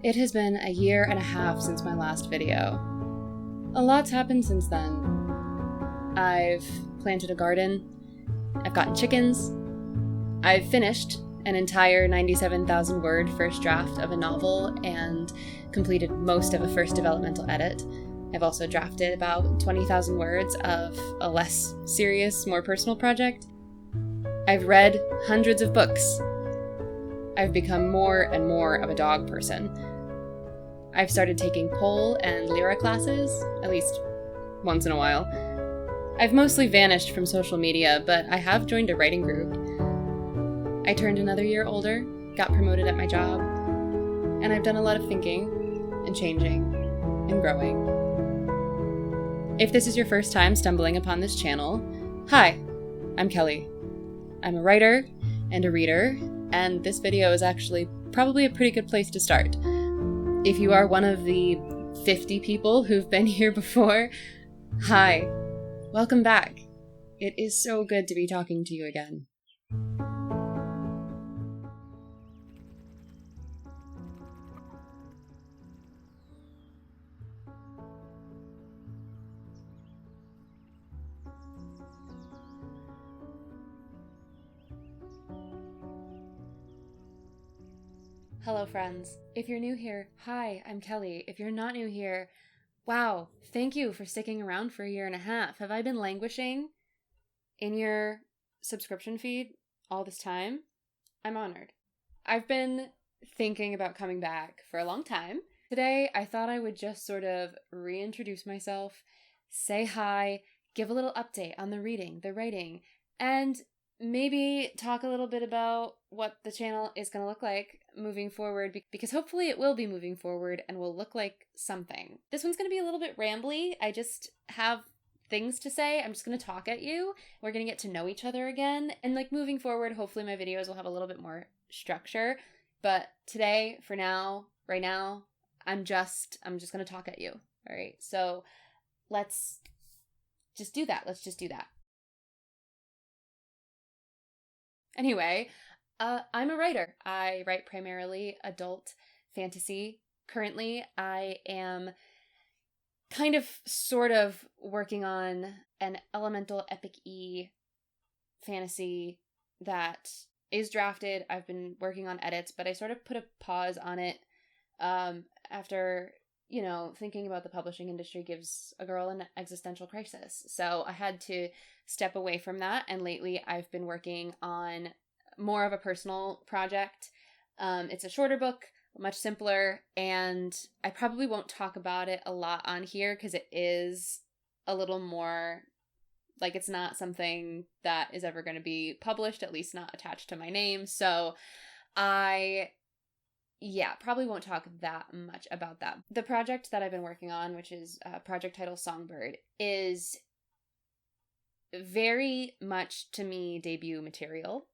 It has been a year and a half since my last video. A lot's happened since then. I've planted a garden, I've gotten chickens, I've finished an entire 97,000 word first draft of a novel and completed most of a first developmental edit. I've also drafted about 20,000 words of a less serious, more personal project. I've read hundreds of books. I've become more and more of a dog person. I've started taking pole and lyra classes, at least once in a while. I've mostly vanished from social media, but I have joined a writing group. I turned another year older, got promoted at my job, and I've done a lot of thinking and changing and growing. If this is your first time stumbling upon this channel, hi, I'm Kelly. I'm a writer and a reader, and this video is actually probably a pretty good place to start. If you are one of the 50 people who've been here before, hi, welcome back. It is so good to be talking to you again. Hello, friends. If you're new here, hi, I'm Kelly. If you're not new here, wow, thank you for sticking around for a year and a half. Have I been languishing in your subscription feed all this time? I'm honored. I've been thinking about coming back for a long time. Today, I thought I would just sort of reintroduce myself, say hi, give a little update on the reading, the writing, and maybe talk a little bit about what the channel is going to look like moving forward, because hopefully it will be moving forward and will look like something. This one's going to be a little bit rambly. I just have things to say. I'm just going to talk at you. We're going to get to know each other again. And moving forward, hopefully my videos will have a little bit more structure. But today, for now, right now, I'm just going to talk at you. All right. So let's just do that. Let's just do that. Anyway, I'm a writer. I write primarily adult fantasy. Currently, I am kind of sort of working on an elemental epic-y fantasy that is drafted. I've been working on edits, but I sort of put a pause on it after, thinking about the publishing industry gives a girl an existential crisis. So I had to step away from that, and lately I've been working on more of a personal project. It's a shorter book, much simpler, and I probably won't talk about it a lot on here because it is a little more like it's not something that is ever going to be published, at least not attached to my name. So I probably won't talk that much about that. The project that I've been working on, which is project title Songbird, is very much, to me, debut material.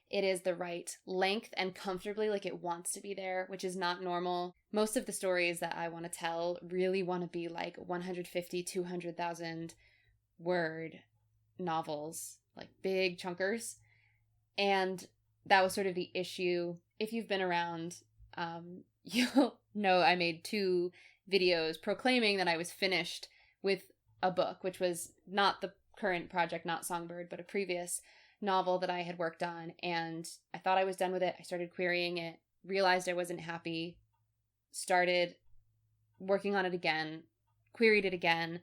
It is the right length and comfortably like it wants to be there, which is not normal. Most of the stories that I want to tell really want to be like 150, 200,000 word novels, like big chunkers. And that was sort of the issue. If you've been around, you'll know I made 2 videos proclaiming that I was finished with a book, which was not the current project, not Songbird, but a previous novel that I had worked on, and I thought I was done with it. I started querying it, realized I wasn't happy, started working on it again, queried it again,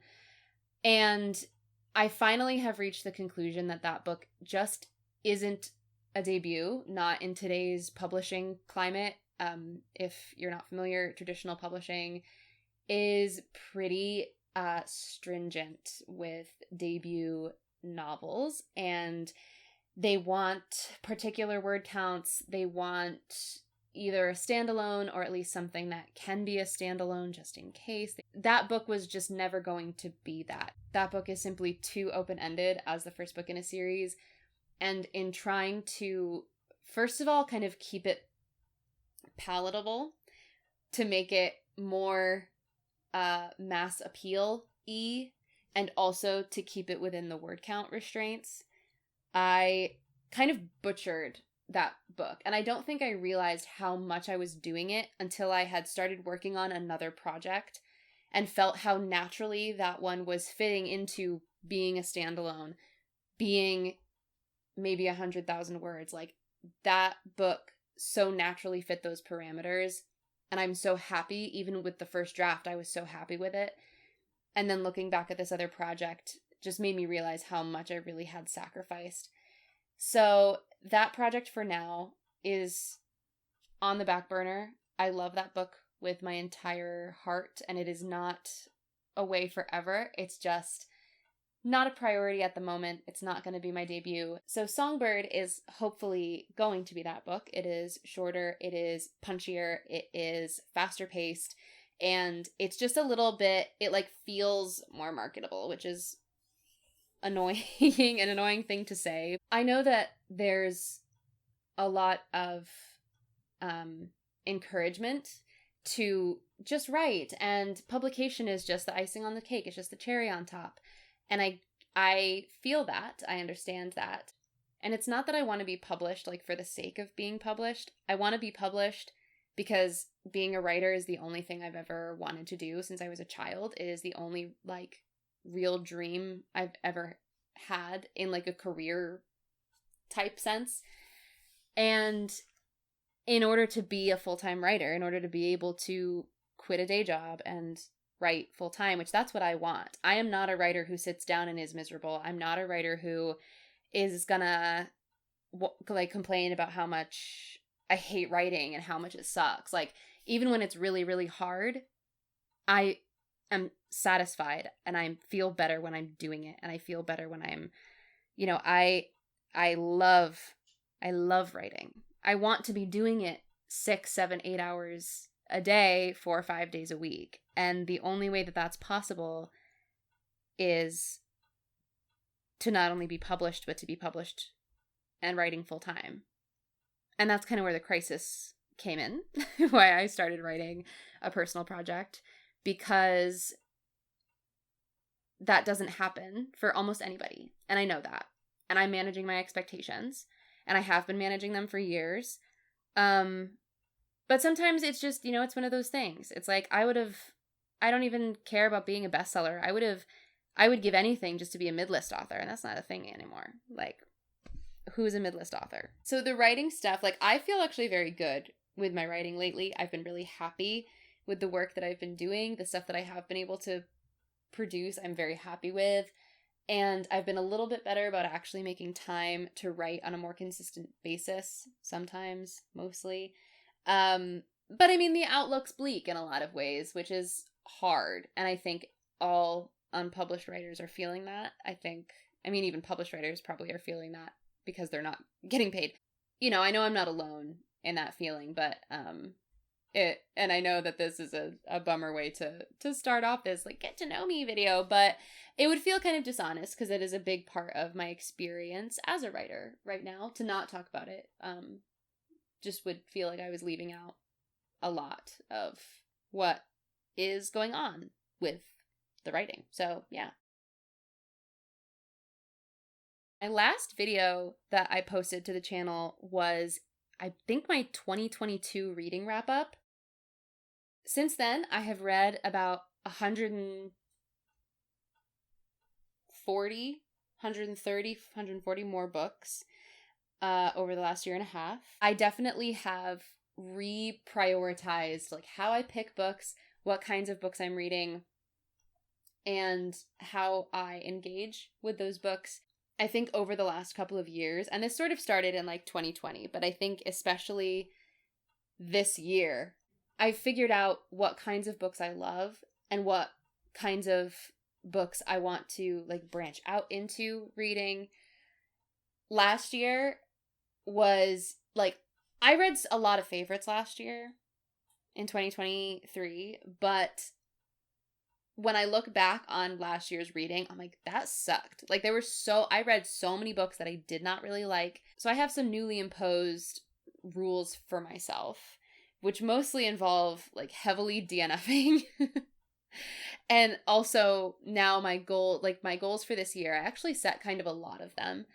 and I finally have reached the conclusion that that book just isn't a debut, not in today's publishing climate. If you're not familiar, traditional publishing is pretty stringent with debut novels, and they want particular word counts. They want either a standalone or at least something that can be a standalone just in case. That book was just never going to be that. That book is simply too open-ended as the first book in a series. And in trying to, first of all, kind of keep it palatable, to make it more mass appeal-y, and also to keep it within the word count restraints, I kind of butchered that book. And I don't think I realized how much I was doing it until I had started working on another project and felt how naturally that one was fitting into being a standalone, being maybe 100,000 words. Like, that book so naturally fit those parameters. And I'm so happy, even with the first draft, I was so happy with it. And then looking back at this other project just made me realize how much I really had sacrificed. So that project for now is on the back burner. I love that book with my entire heart, and it is not away forever. It's just not a priority at the moment. It's not going to be my debut. So Songbird is hopefully going to be that book. It is shorter, it is punchier, it is faster paced, and it's just a little bit, it like feels more marketable, which is annoying, an annoying thing to say. I know that there's a lot of encouragement to just write, and publication is just the icing on the cake. It's just the cherry on top. And I feel that. I understand that. And it's not that I want to be published like for the sake of being published. I want to be published because being a writer is the only thing I've ever wanted to do since I was a child. It is the only like real dream I've ever had in like a career type sense. And in order to be a full-time writer, in order to be able to quit a day job and write full-time, which that's what I want. I am not a writer who sits down and is miserable. I'm not a writer who is gonna like complain about how much I hate writing and how much it sucks. Like, even when it's really, really hard, I am satisfied and I feel better when I'm doing it. And I feel better when I'm, you know, I love writing. I want to be doing it 6, 7, 8 hours a day, 4 or 5 days a week. And the only way that that's possible is to not only be published, but to be published and writing full time. And that's kind of where the crisis came in, why I started writing a personal project, because that doesn't happen for almost anybody. And I know that. And I'm managing my expectations, and I have been managing them for years. But sometimes it's just, you know, it's one of those things. It's like, I don't even care about being a bestseller. I would give anything just to be a mid-list author, and that's not a thing anymore. Like, who's a mid-list author? So the writing stuff, like, I feel actually very good with my writing lately. I've been really happy with the work that I've been doing. The stuff that I have been able to produce, I'm very happy with. And I've been a little bit better about actually making time to write on a more consistent basis. Sometimes, mostly. But I mean, the outlook's bleak in a lot of ways, which is hard. And I think all unpublished writers are feeling that. Even published writers probably are feeling that because they're not getting paid. You know, I know I'm not alone in that feeling, but, and I know that this is a bummer way to start off this, like, get to know me video, but it would feel kind of dishonest because it is a big part of my experience as a writer right now to not talk about it. Just would feel like I was leaving out a lot of what is going on with the writing. So, yeah. My last video that I posted to the channel was, I think, my 2022 reading wrap up. Since then, I have read about 130, 140 more books over the last year and a half. I definitely have reprioritized like how I pick books, what kinds of books I'm reading, and how I engage with those books. I think over the last couple of years, and this sort of started in like 2020, but I think especially this year, I figured out what kinds of books I love and what kinds of books I want to like branch out into reading. Last year was like, I read a lot of favorites last year in 2023, but when I look back on last year's reading, I'm like, that sucked. Like, I read so many books that I did not really like. So I have some newly imposed rules for myself, which mostly involve like heavily DNFing. And also now my goals for this year, I actually set kind of a lot of them.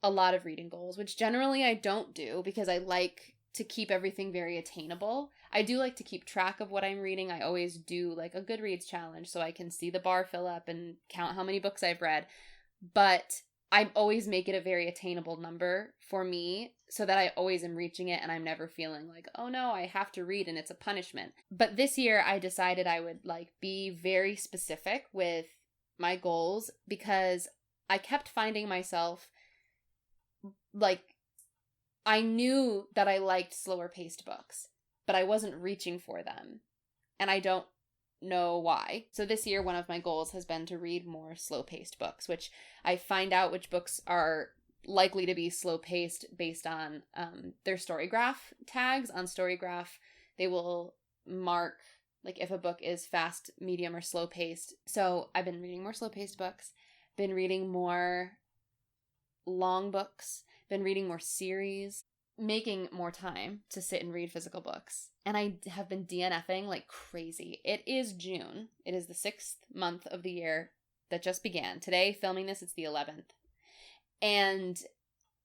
a lot of reading goals, which generally I don't do because I like to keep everything very attainable. I do like to keep track of what I'm reading. I always do like a Goodreads challenge so I can see the bar fill up and count how many books I've read. But I always make it a very attainable number for me so that I always am reaching it and I'm never feeling like, oh no, I have to read and it's a punishment. But this year I decided I would like be very specific with my goals because I kept finding myself like, I knew that I liked slower paced books, but I wasn't reaching for them. And I don't know why. So this year, one of my goals has been to read more slow paced books, which I find out which books are likely to be slow paced based on their Storygraph tags. On Storygraph, they will mark like if a book is fast, medium, or slow paced. So I've been reading more slow paced books, been reading more long books, been reading more series, making more time to sit and read physical books. And I have been DNFing like crazy. It is June. It is the 6th month of the year that just began. Today, filming this, it's the 11th. And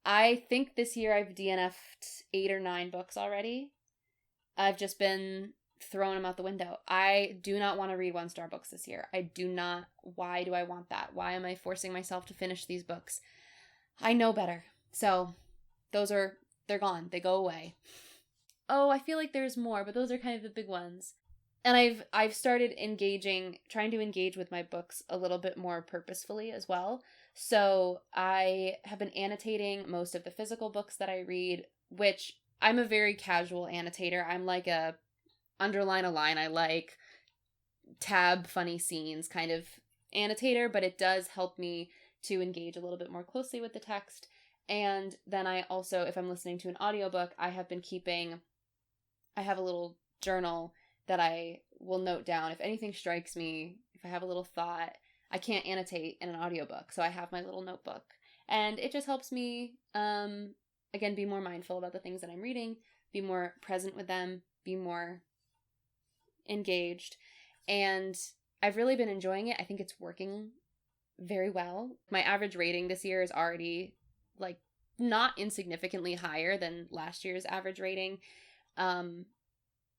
I think this year I've DNF'd 8 or 9 books already. I've just been throwing them out the window. I do not want to read 1-star books this year. I do not. Why do I want that? Why am I forcing myself to finish these books? I know better. So they're gone. They go away. Oh, I feel like there's more, but those are kind of the big ones. And I've started trying to engage with my books a little bit more purposefully as well. So I have been annotating most of the physical books that I read, which I'm a very casual annotator. I'm like a underline a line. I like tab funny scenes kind of annotator, but it does help me to engage a little bit more closely with the text. And then I also, if I'm listening to an audiobook, I have a little journal that I will note down. If anything strikes me, if I have a little thought, I can't annotate in an audiobook. So I have my little notebook. And it just helps me, again, be more mindful about the things that I'm reading, be more present with them, be more engaged. And I've really been enjoying it. I think it's working very well. My average rating this year is already like not insignificantly higher than last year's average rating,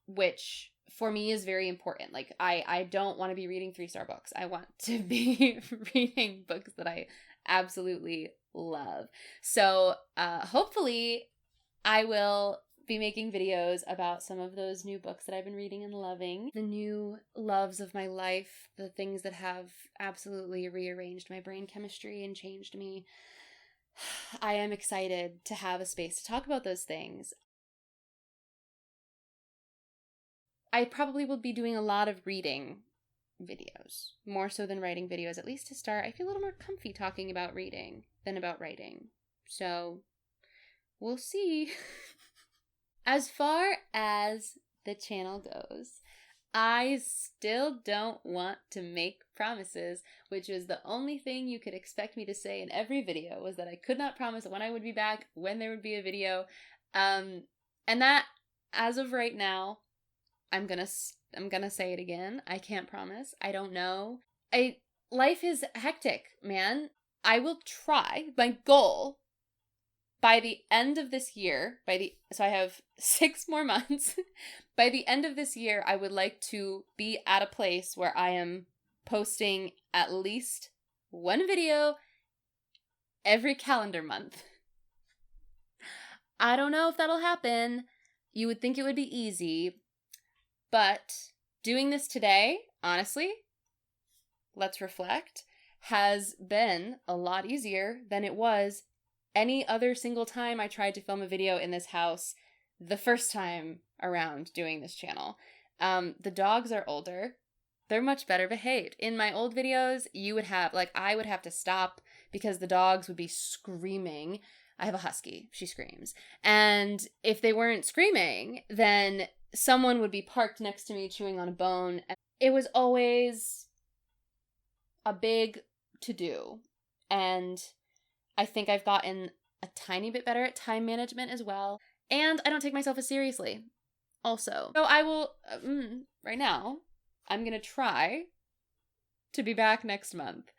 which for me is very important. Like I don't want to be reading 3-star books. I want to be reading books that I absolutely love. So hopefully I will be making videos about some of those new books that I've been reading and loving, the new loves of my life, the things that have absolutely rearranged my brain chemistry and changed me. I am excited to have a space to talk about those things. I probably will be doing a lot of reading videos, more so than writing videos, at least to start. I feel a little more comfy talking about reading than about writing. So, we'll see. As far as the channel goes, I still don't want to make promises, which is the only thing you could expect me to say in every video, was that I could not promise when I would be back, when there would be a video. And that, as of right now, I'm gonna say it again. I can't promise. I don't know. Life is hectic, man. I will try. My goal by the end of this year, so I have 6 more months. By the end of this year, I would like to be at a place where I am posting at least 1 video every calendar month. I don't know if that'll happen. You would think it would be easy, but doing this today, honestly, let's reflect, has been a lot easier than it was any other single time I tried to film a video in this house the first time around doing this channel. The dogs are older. They're much better behaved. In my old videos, I would have to stop because the dogs would be screaming. I have a husky. She screams. And if they weren't screaming, then someone would be parked next to me chewing on a bone. It was always a big to-do. And I think I've gotten a tiny bit better at time management as well. And I don't take myself as seriously also. So I will, right now, I'm going to try to be back next month.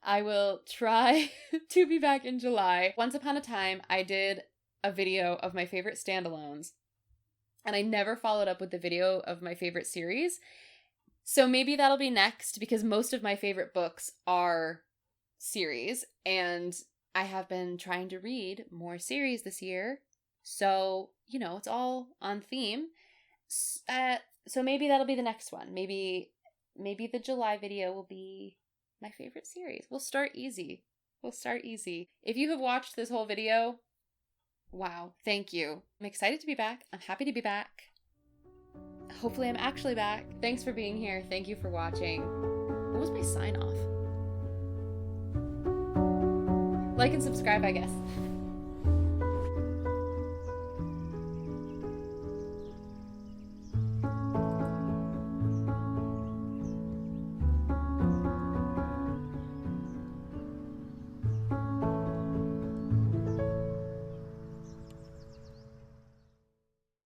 I will try to be back in July. Once upon a time, I did a video of my favorite standalones, and I never followed up with the video of my favorite series. So maybe that'll be next, because most of my favorite books are series, and I have been trying to read more series this year. So, you know, it's all on theme. So maybe that'll be the next one. Maybe the July video will be my favorite series. We'll start easy. If you have watched this whole video, wow, thank you. I'm excited to be back. I'm happy to be back. Hopefully I'm actually back. Thanks for being here. Thank you for watching. What was my sign off? Like and subscribe, I guess.